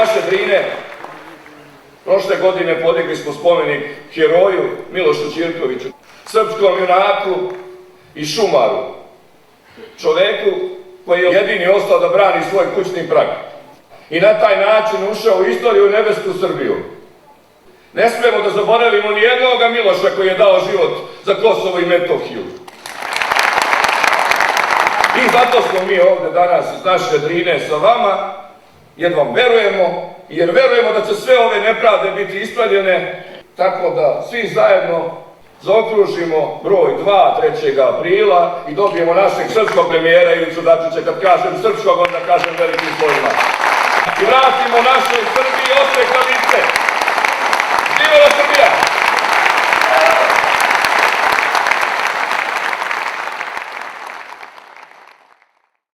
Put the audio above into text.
naše Drine prošle godine podigli smo spomenik heroju Milošu Ćirkoviću, srpskom junaku i šumaru, čoveku koji je jedini ostao da brani svoj kućni prag i na taj način ušao u istoriju nebesku Srbiju. Ne smemo da zaboravimo ni jednoga Miloša koji je dao život za Kosovo i Metohiju. I zato smo mi ovde danas iz naše Drine sa vama, jer vam verujemo, jer verujemo da će sve ove nepravde biti ispravljene, tako da svi zajedno zaokružimo broj 2. 3. aprila i dobijemo našeg srpskog premijera Ivicu Dačića. Kad kažem srpskog, onda kažem velikim slovima. I vratimo našoj Srbiji osmeh na lice.